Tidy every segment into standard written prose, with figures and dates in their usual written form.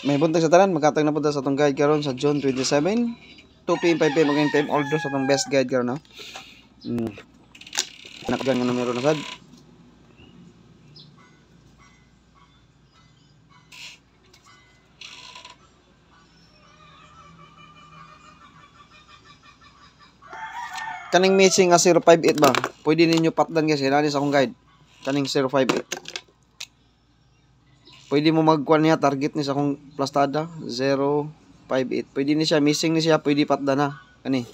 May buntag sa tanan, magkatag na punta sa atong guide karon sa June 27, 2 PM, 5 PM ang time order sa atong best guide karon, no. Nakadyan nga numero na sad. Kaning missing nga 058 ba? Pwede ninyo patdan kasi nani sa akong guide. Kaning 058. Pwede mo magkuan niya target ni sa akong plastada 058. Pwede ni siya missing ni siya, pwede patdan na. Kani.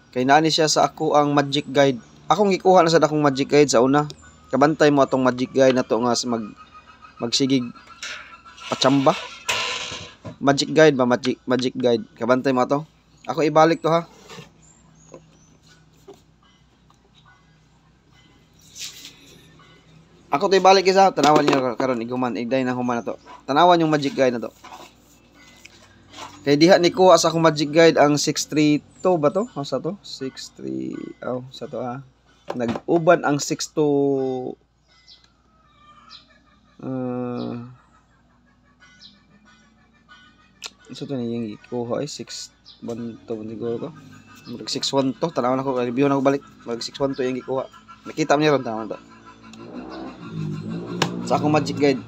Kay naani siya sa ako ang magic guide. Akong gikuha na sa akong magic guide sa una. Kabantay mo atong magic guide na to nga magsigig pachamba. Magic guide ba, magic guide. Kabantay mo to. Ako ibalik to ha. Ako to ibalik isa, tanawan niyo karon iguman, igday na human na to. Tanawan yung magic guide na to. Kay diha ni kuha sa akong magic guide ang 632 ba to? O sa to? 63 sa to ha. Nag-uban ang 62 so to ni yung ikuha ay 612 siguro to. Mag 612 to, tanawan ako, review na ko balik. Mag 612 yung ikuha. Nakita mo niya ron, tanawan to. Sa akong magic guide.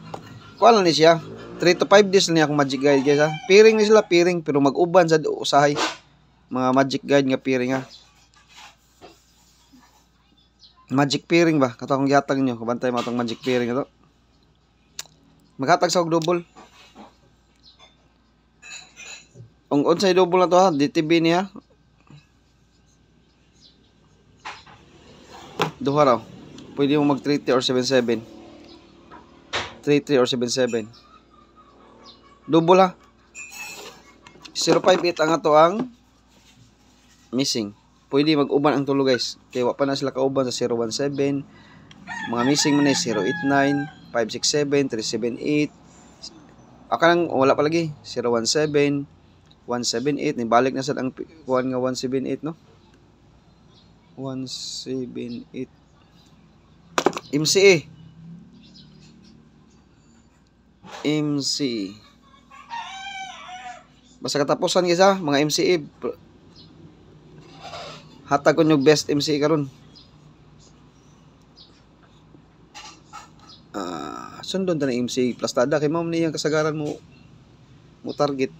Kuha lang ni siya. 3 to 5 days niya akong magic guide guys ha. Piring ni sila, piring. Pero mag-uban sa usahay. Mga magic guide nga piring ha. Magic piring ba? Kato akong gihatag nyo. Kabantay mo itong magic piring ito. Maghatag sa og double. Ang unsay double na to ha. DTB niya. Duha raw. Pwede mo mag 30 or 77. 33 or 77. Double ha. 058 ang ato ang missing. Pwede mag-uban ang tulo guys. Kaya wa pa na sila kauban sa 017. Mga missing mo na 089, 567, 378. Akanang wala pa lagi. 017, 178. Nibalik na sa ang kuhan nga 178 no. 178. MCA. MC. Basta katapusan guys ha, mga MCA. Hatag ko yung best MCA karon. Sundon ta na MCA plastada kay mao niyang kasagaran mo target.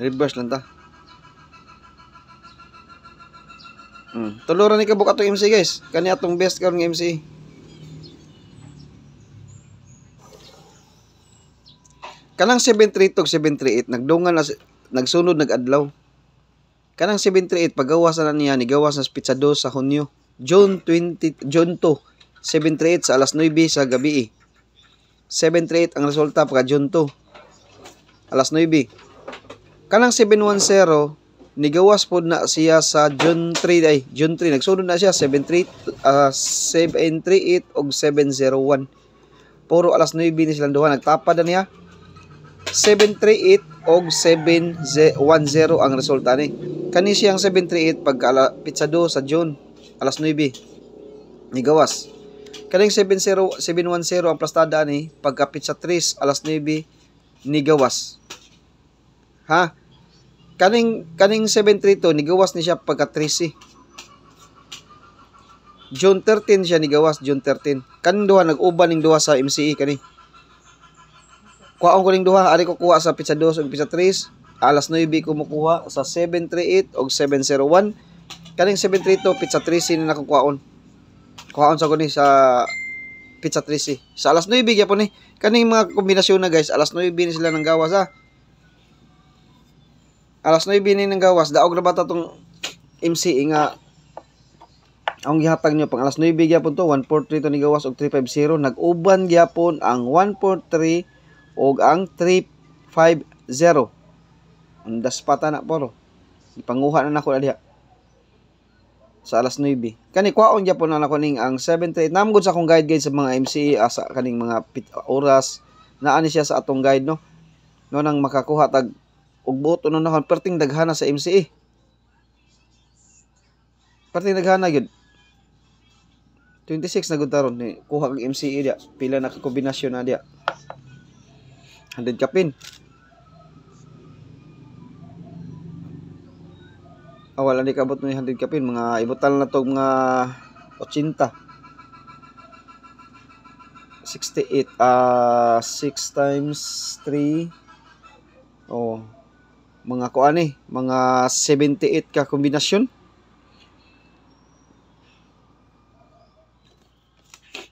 Reverse lang ta. Tuluran ni kabuk atong MC guys. Kani atong best karon nga MC. Kanang 732 738 nagdungan na nagsunod nag-adlaw. Kanang 738 paggawas na niya ni gawas na pizza 2 sa Hunyo. June 2 738 sa alas 9 sa gabi. 738 ang resulta pagka June 2 alas 9. Kanang 710 nigawas pod na siya sa June 3 nagsunod na siya 738 og 701. Puro alas 9 ni silang duha nagtapad na niya. 738 og 710 ang resulta ni. Kani siyang 738 pagka pizza 2 sa June alas 9 nigawas. Kaning 710 ang plastada ni pagka pizza 3 alas 9 nigawas. Ha? Kaning 732 nigawas ni siya pagka 13. June 13 siya nigawas, June 13. Kaning duha nag-uban ning duha sa MCE kani. Kuhaon ko ning duha, ari ko kuha sa pizza 2 ug pizza 3, alas 9 ko mukuha sa 738 ug 701. Kaning 732 pizza 13 na nakukuhaon. Kuhaon sa ko ni sa pizza 13. Sa alas 9 gyapon ni. Kaning mga kombinasyon na guys, alas 9 ni sila nang gawas ha. Alas 9 ni nang gawas, daog ra ba ta tong MC nga ang gihatag nyo pang alas 9 gyapon to 143 to ni gawas og 350. Nag-uban gyapon ang 143 og ang 350. Ang daspata na poro. Ipanguha na nako diha. Sa alas 9. Kani kwaon gyapon na nako ning ang 738. Namgod sa akong guide sa mga MC asa kaning mga oras naa ni siya sa atong guide no. No nang makakuha tag og boto no nahon perting daghana sa MCE. Perting daghana gyud. 26 na gud taron ni kuha kag MCE dia. Pila na ka kombinasyon na dia. 100 kapin. Wala di kabot mo 100 kapin, mga ibutal na tog mga 80. 68 6 times 3 mga kuan mga 78 ka kombinasyon.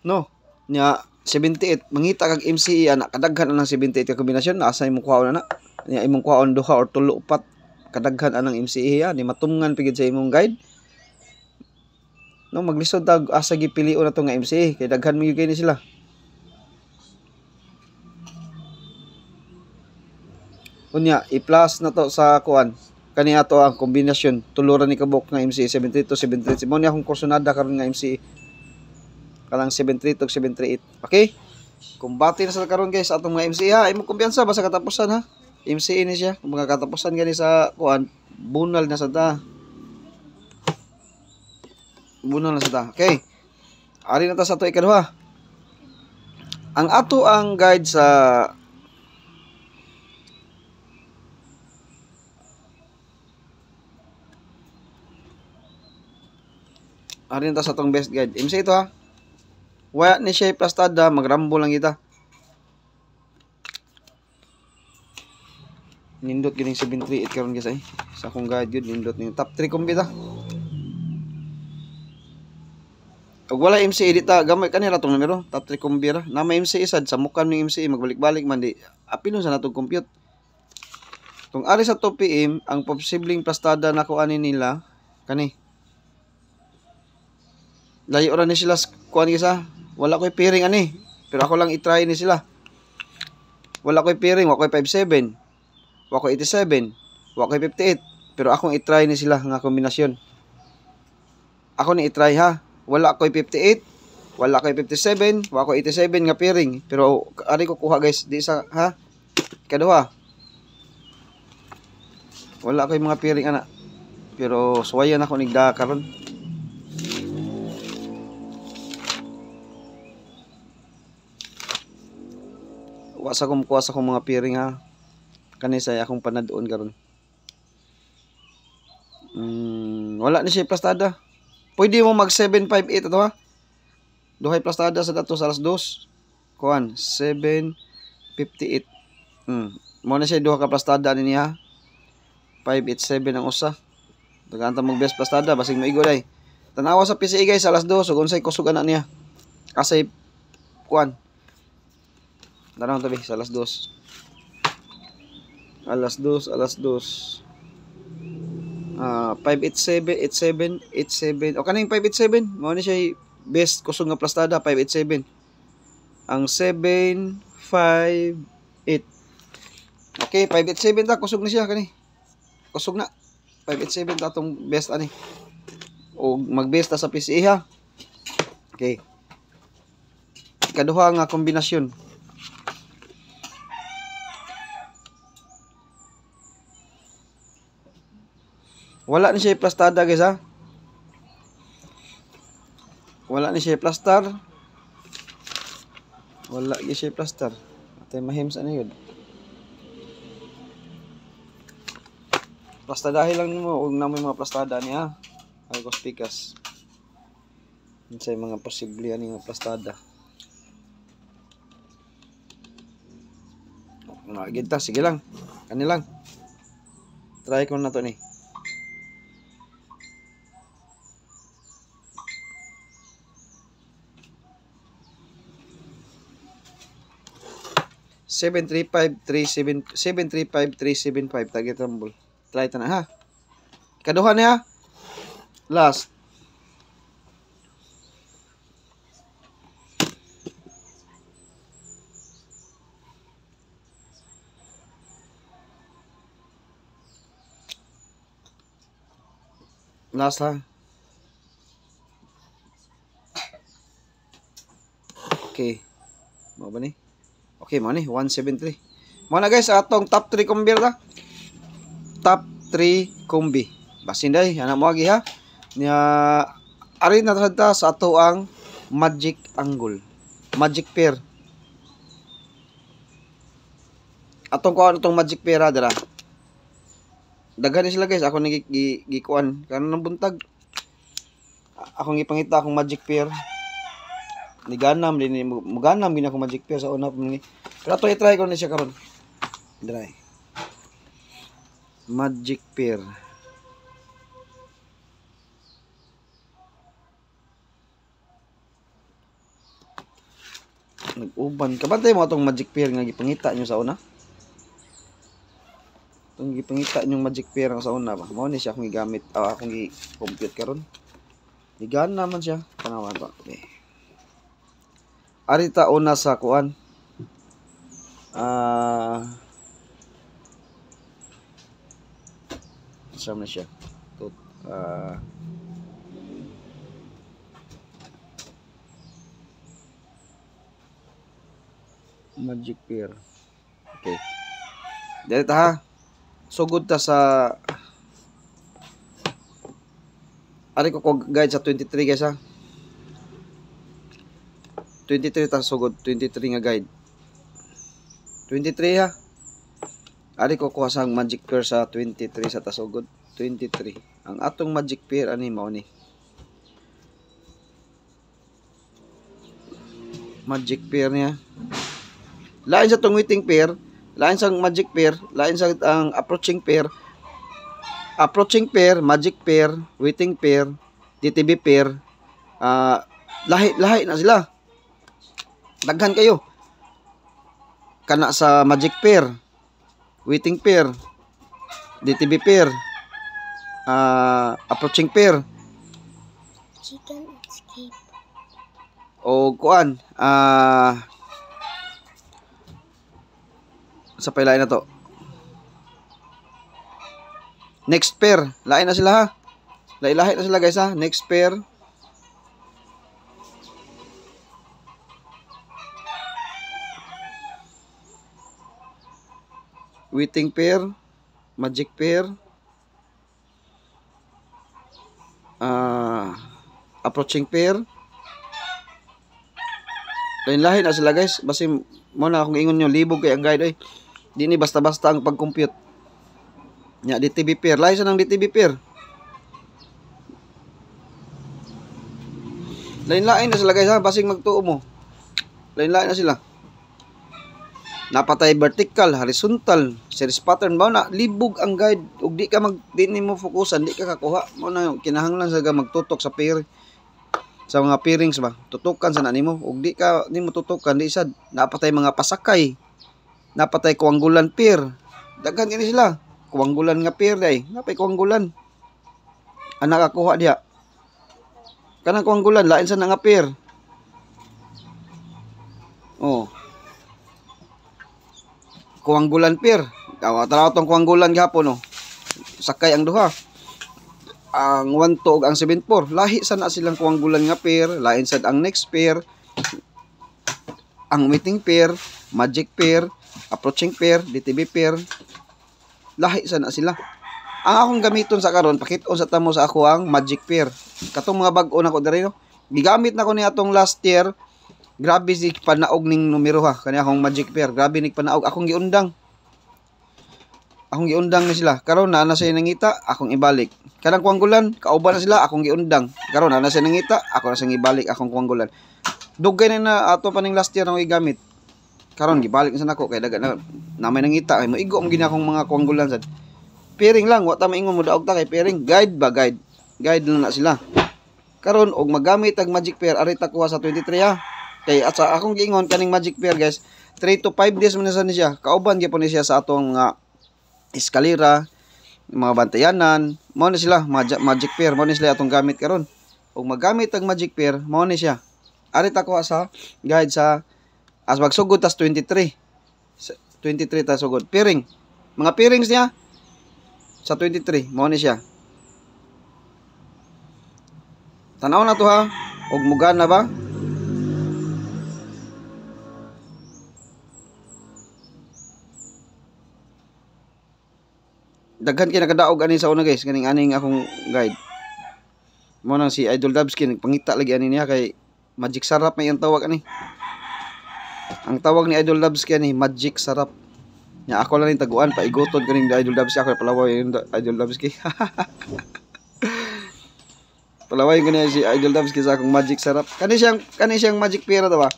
No, nya 78 mangita kag MCE ana kadaghan anang 78 ka kombinasyon, asa imong kuhaon ana? Nya imong kuhaon duha or tulo upat kadaghan anang MCE ya, di matumngan pigid sa imong guide. No, maglisod tag asa gipilion nato nga MCE kay daghan mo gyud ni sila. Unya i-plus na to sa kuan. Kani ato ang kombinasyon tuluran ni kabuk nga MCE 73 to 738. Mo ni akong kursonada karon nga MCE. Kalang 73 to 738. Okay? Kumbati na sa karon guys atong mga MCE ha. Imo kumpiyansa basta katapusan ha. MCE ni siya. Kung mga katapusan gani sa kuan, bunal na sa ta. Bunal na sa ta. Okay. Ari na ta sa ato ikaduha. Ang ato ang guide sa Ari na ta sa atong best guide. MCE ito ha. Wala ni siya plastada, magrambo lang kita. Nindot gining 738 karon guys sa akong guide yun, nindot ning top 3 kombi ta. Kag wala MCE dita, gamay kanila tong numero, top 3 kombi ra. Na may MCE sad sa mukan ning MCE magbalik-balik man di. Apilon sa natong compute. Kung ari sa 2 PM, ang posibleng plastada na kuanin nila kani. Layo ra ni sila kuan gisa. Wala ko'y pairing ani, pero ako lang i-try ni sila. Wala ko'y pairing, wala ko'y 57. Wala ko'y 87, wala ko'y 58, pero akong i-try ni sila nga kombinasyon. Ako ni i-try ha. Wala ko'y 58, wala ko'y 57, wala ko'y 87 nga pairing, pero ari ko kuha guys, di sa ha. Kaduha. Wala ko'y mga pairing ana. Pero suwayan ako nigda karon. Wasa ko mukuha sa akong mga pairing ha. Kani sa akong panadon karon. Wala ni siya plastada. Pwede mo mag 758 ato ha. Duhay plastada sa dato sa alas 2. Kuan 758. Mo na siya duha ka plastada ni ha. 587 ang usa. Daganta mag best plastada basig maigo day. Tanawa sa PCE guys sa alas 2 ug unsay kusog ana niya. Kasi kuan Darang tabi sa alas 2. Alas 2. 587, 87. O kaning 587, mao ni siya best kusog nga plastada 587. Ang 758. Okay, 587 ta kusog na siya kani. Kusog na. 587 ta tong best ani. O mag-best ta sa PCE ha. Okay. Ikaduha nga kombinasyon. Wala ni siya plastada guys ha. Wala ni siya plastar. Wala ni siya plastar. Atay mahims ano yun. Plastadahin lang mo. Huwag na mo yung mga plastada niya. Agos pikas. Yun sa mga posible yan yung plastada. Nakagita. Sige lang. Kani lang. Try ko na to ni. 735-375 target rumble. Try ito na ha. Kaduha niya. Last. Last ha. Okay. Mau ba ni? Okay, mo ni 173. Mo na guys, atong top 3 kombi ta. Top 3 kombi. Basin day, ana mo agi ha. Nya ari na ta sa ato ang magic angle, magic pair. Atong kuan itong magic pair dira. Daghan sila guys, ako nang gikuan karon ng buntag. Akong gipangita akong magic pair. Niganam din muganam gina akong magic pair sa una ni. Pero ato i-try ko ni siya karon. Dry. Magic pair. Nag-uban. Kabantay mo itong magic pair nga gipangita nyo sa una? Itong gipangita nyo magic pair nga sa una ba? Mao ni siya akong gigamit. Akong i-compute karon. Ligan naman siya. Tanawan ba? Okay. Arita una sa kuan. Saan na siya? Magic pair. Okay. Dali ta ha. Sugod ta sa ari ko guide sa 23 guys ha. 23 ta sugod, 23 nga guide. 23 ha. Ari ko kuha sang magic pair sa 23 sa tasugod. 23. Ang atong magic pair ani mao ni. Magic pair niya. Lain sa tong waiting pair, lain sa magic pair, lain sa ang approaching pair. Approaching pair, magic pair, waiting pair, DTB pair, lahi na sila. Daghan kayo. Kana sa magic pair, waiting pair, DTB pair, approaching pair. Chicken escape. O kuan, sa pailain na to. Next pair, lain na sila ha. Lahi na sila guys ha. Next pair. Waiting pair, magic pair, approaching pair. Lain-lahi na sila guys. Basi mo na akong ingon nyo, libog kay ang guide. Di ni basta-basta ang pag-compute. Nya, DTB pair. Lahi sa ng DTB pair. Lain-lain na sila guys ha. Basing magtuo mo. Lain-lain na sila. Napatay vertical, horizontal, series pattern. Mao na, libog ang guide. Ug di ka di mo fokusan, di ka kakuha. Mao na, kinahanglan sa magtutok sa pair. Sa mga pairings ba, tutukan sa nimo. Ug di mo tutukan, di sad. Napatay mga pasakay. Napatay kuanggulan pair. Daghan kini sila. Kuanggulan nga pair day. Napay kuanggulan. Anak kakuha diha. Kanang kuanggulan lain sa nga pair. Oh. Kuanggulan pair. Tanaw tong kuanggulan gihapon oh. Sakay ang duha. Ang 1-2 ug ang 7-4. Lahi sana silang kuanggulan nga pair, lain sad ang next pair. Ang waiting pair, magic pair, approaching pair, DTB pair. Lahi sana sila. Ang akong gamiton sa karon, pakit-on sa tamo sa ako ang magic pair. Katong mga bag-o nako diri no. Gigamit na ko ni atong last year. Grabe si panaog ning numero ha. Kani akong magic pair. Grabe ning panaog. Akong giundang na sila. Karon na siya nangita, akong ibalik. Kanang kuanggulan, kauban na sila, akong giundang. Karon na siya nangita, ako na siyang ibalik akong kuanggulan. Dugay na ato pa ning last year nang igamit. Karon gibalik sa nako kay daga na may nangita ay moigo ang gina akong mga kuanggulan sad. Pairing lang, wa ta maingon mo daog ta kay pairing. Guide ba guide? Guide lang na sila. Karon og magamit ang magic pair ari ta kuha sa 23 ha. Kay at sa akong giingon kaning magic pair guys, 3 to 5 days man na siya. Kauban gyapon ni siya sa atong eskalera, mga bantayanan, mao ni sila magic pair, mao ni sila atong gamit karon. Ug magamit ang magic pair, mao ni siya. Ari ta ko sa guide sa as magsugod tas 23. 23 ta sugod. Pairing. Mga pairings niya sa 23, mao ni siya. Tanaw na to ha. Ug mugan na ba? Daghan kay nakadaog ani sa una guys, kaning aning akong guide. Mo nang si Idol Dabskin nagpangita lagi ani niya kay Magic sarap may ang tawag ani. Ang tawag ni Idol Labs kaya ni Magic sarap. Nya ako lang ning taguan paigotod kaning Idol Labs ako palaway yung Idol Labs kay. Palaway ko niya si Idol Labs kay sa akong Magic sarap. Kani siyang Magic pera to ba?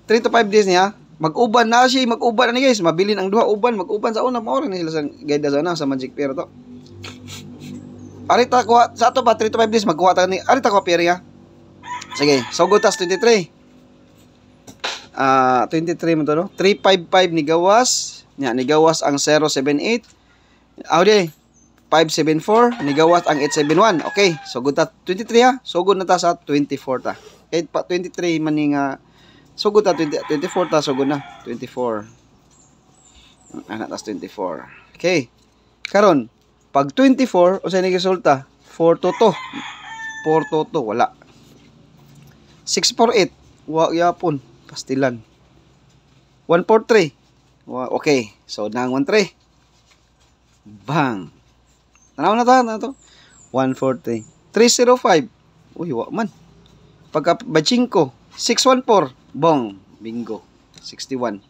3 to 5 days niya. Mag-uban na siya, mag-uban na ni guys. Mabilin ang duha uban, mag-uban sa una mao ni sila sa guide sa una sa Magic pera to. Arita ko sa ato ba 3 to 5 days magkuha ta ni. Arita ko pera ya. Sige, so good tas 23. 23 mo to no. 355 ni gawas. Nya ni gawas ang 078. Audio 574 ni gawas ang 871. Okay, so good ta 23 ha. So good na ta sa 24 ta. 23 man ni nga so good ta 24 ta so good na 24. Ana tas 24. Okay. Karon pag 24 usa ni resulta 4 to 2. 4 to 2 wala. 648 wa yapon pastilan. 143 okay, so nang 13. Bang. Tanaw na to. 143. 305. Uy, wa man. Pagka bachinko, 614. Bong, bingo. 61.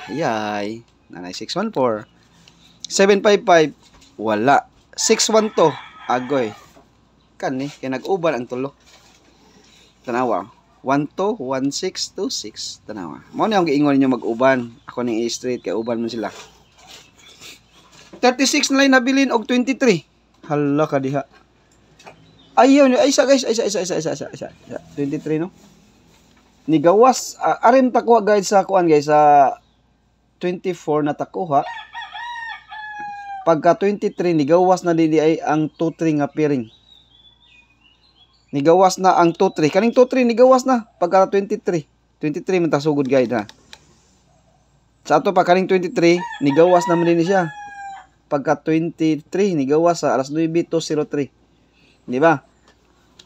Ayay. Nanay 614. 755. Wala. 612. Agoy. Kani, kaya nag-uban ang tulo. Tanawa. 121626 tanawa. Mao ni ang giingon ninyo mag-uban. Ako ning straight kay uban man sila. 36 na lang nabilin og 23. Hala ka diha. Ayaw ni isa guys, isa. 23 no. Ni gawas arim takuha guys sa kuan guys sa 24 na takuha. Pagka 23 ni gawas na dili ay ang 2-3 nga pairing. Nigawas na ang 2-3. Kaning 2-3 nigawas na pagka 23. 23 man ta sugod guide ha. Sa ato pa kaning 23 nigawas na man din siya. Pagka 23 nigawas sa alas 9:03. Di ba?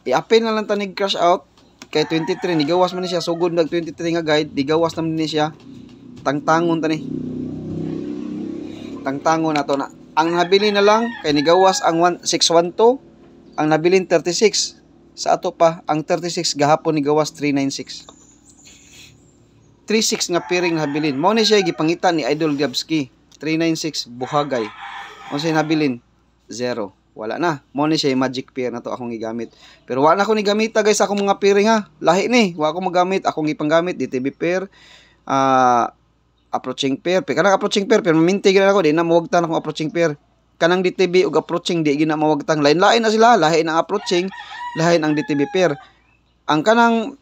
I-append na lang ta nig crash out kay 23 nigawas man ni siya sugod nag 23 nga guide, nigawas na man ni siya. Tangtangon ta ni. Tangtangon nato na. Ang nabili na lang kay nigawas ang 612, ang nabilin 36. Sa ato pa, ang 36 gahapon ni gawas 396. 36 nga pairing habilin. Mao ni siya gipangitan ni Idol Gabski. 396 buhagay. Mao siya nabilin 0. Wala na. Mao ni siya magic pair na to akong gigamit. Pero wala na ako ni gamita guys akong mga pairing ha. Lahi ni, wala ako magamit, akong gipanggamit DTB pair, approaching pair. Kanang approaching pair pero maminti gyud ako di na mawagtan akong approaching pair. Kanang DTB ug approaching di gina mawagtang lain-lain na sila, lahi ang approaching, lahi ang DTB pair. Ang kanang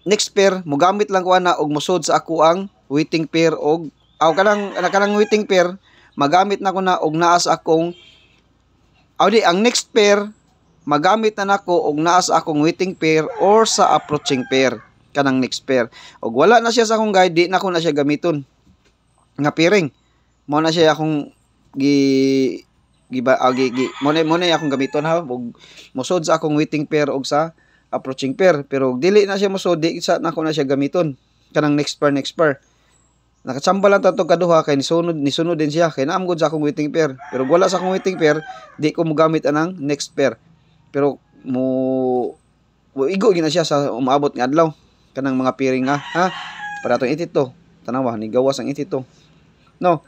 next pair mogamit lang ko ana og musod sa ako ang waiting pair og kanang waiting pair magamit na ko na og naa sa akong ang next pair magamit na nako og naa sa akong waiting pair or sa approaching pair kanang next pair. Og wala na siya sa akong guide, di na ko na siya gamiton nga pairing. Mo na siya akong mo na akong gamiton ha og musod sa akong waiting pair og sa approaching pair, pero dili na siya musod, di sa nako na siya gamiton kanang next pair. Nakatsamba lang tatong kaduha kay nisunod din siya kay naamgod sa akong waiting pair, pero wala sa akong waiting pair di ko mogamit anang next pair, pero igo gina siya sa umaabot nga adlaw kanang mga pairing ha para to 82 tanawa ni gawas ang 82 no.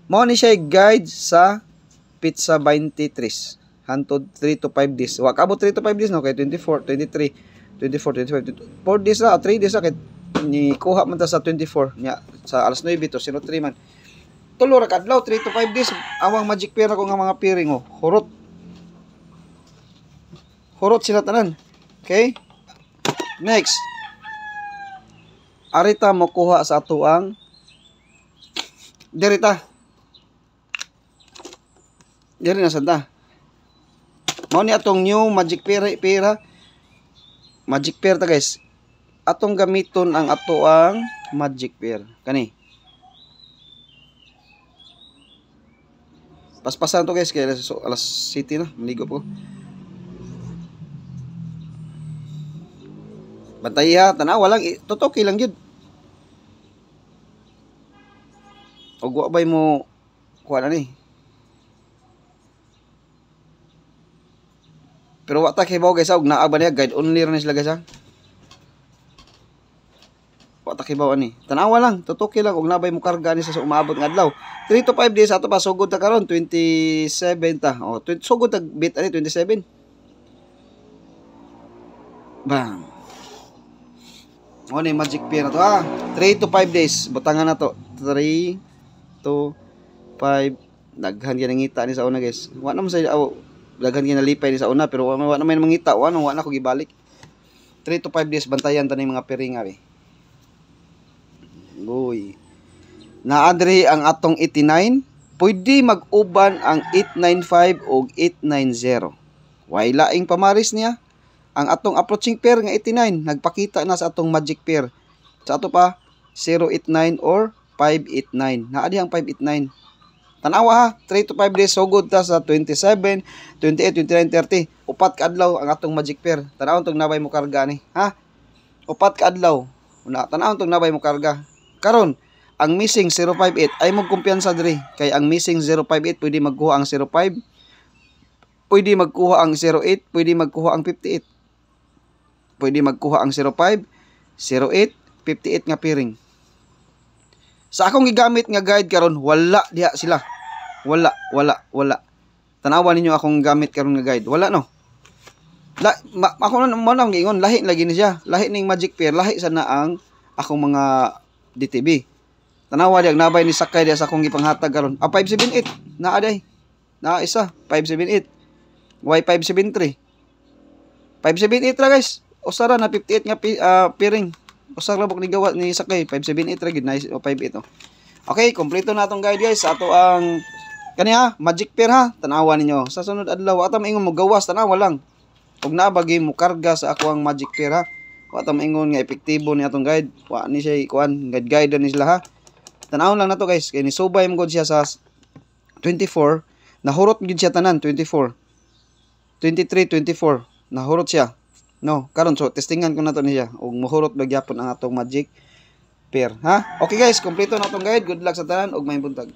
Mao ni siya guide sa pizza 23 hantod 3 to 5 days. Wa kabot 3 to 5 days no kay 24, 23, 24, 25, 4 days na, 3 days na kay ni kuha man ta sa 24 nya sa alas 9 to 03 man. Tulo ra kadlaw 3 to 5 days awang magic pair ako nga mga pairing oh. Hurot sila tanan. Okay? Next. Arita mo kuha sa ato ang derita. Diri na santa. Mao ni atong new magic pair Magic pair ta guys. Atong gamiton ang ato ang magic pair. Kani. Paspasan to guys kay alas city na, maligo po. Bantay ha, tanawa lang, tutoki lang yun. Og wa bay mo kuha na ni. Pero wa ta kibaw guys, og naa ba niya guide only ra ni sila guys ha. Wa ta kibaw ani. Tanawa lang, tutuki lang og nabay mo karga ni sa umaabot nga adlaw. 3 to 5 days ato pa sugod ta karon 27 ta. Oh, sugod ta bit ani 27. Bang. O ni magic pair na to ha. 3 to 5 days. Butangan na to. 3 to 5. Daghan gyud ngita ni sa una guys. Wa na mo sa daghan gyud nalipay ni sa una pero wa na may mangita. Wa na ko gibalik. 3 to 5 days bantayan ta ni mga piringa be. Goy. Naadri ang atong 89. Pwede mag-uban ang 895 o 890. Way laing pamaris niya. Ang atong approaching pair nga 89 nagpakita na sa atong magic pair. Sa ato pa 089 or 589. Naa di ang 589. Tanawa ha, 3 to 5 days sugod ta sa 27, 28, 29, 30. Upat ka adlaw ang atong magic pair. Tanawon tong nabay mo karga ni, ha? Upat ka adlaw. Tanawon tong nabay mo karga. Karon, ang missing 058 ay mo kumpiyansa diri kay ang missing 058 pwede magkuha ang 05, pwede magkuha ang 08, pwede magkuha ang 58. Pwede magkuha ang 05, 08, 58 nga piring. Sa akong gigamit nga guide karon wala diha sila. Wala. Tanawan ninyo akong gamit karon nga guide. Wala no. Ako na mo nang giingon lahi lagi ni siya. Lahi ning magic pair, lahi sana ang akong mga DTB. Tanawa diag nabay ni sakay diha sa akong gipanghatag karon. 578 naa day. Naa isa 578. Y573. 578 ra guys. Usara na 58 nga piring. Usar labok ni gawa ni sakay 578 ra gid na 58 oh. Okay, kompleto na atong guide guys sa ato ang kaniya magic pair ha. Tanawa ninyo. Sa sunod adlaw ata maingon mo gawas tanawa lang. Ug naa bagi mo karga sa ako ang magic pair ha. Wa ta maingon nga epektibo ni atong guide. Wa ni siya kuan guide ni sila ha. Tanawon lang nato guys kay ni subay mo gud siya sa 24 nahurot gid siya tanan 24. 23, 24 nahurot siya. No, karon so testingan ko na to niya ug mohurot ba gyapon ang atong magic pair, ha? Okay guys, kompleto na atong guide. Good luck sa tanan ug may buntag.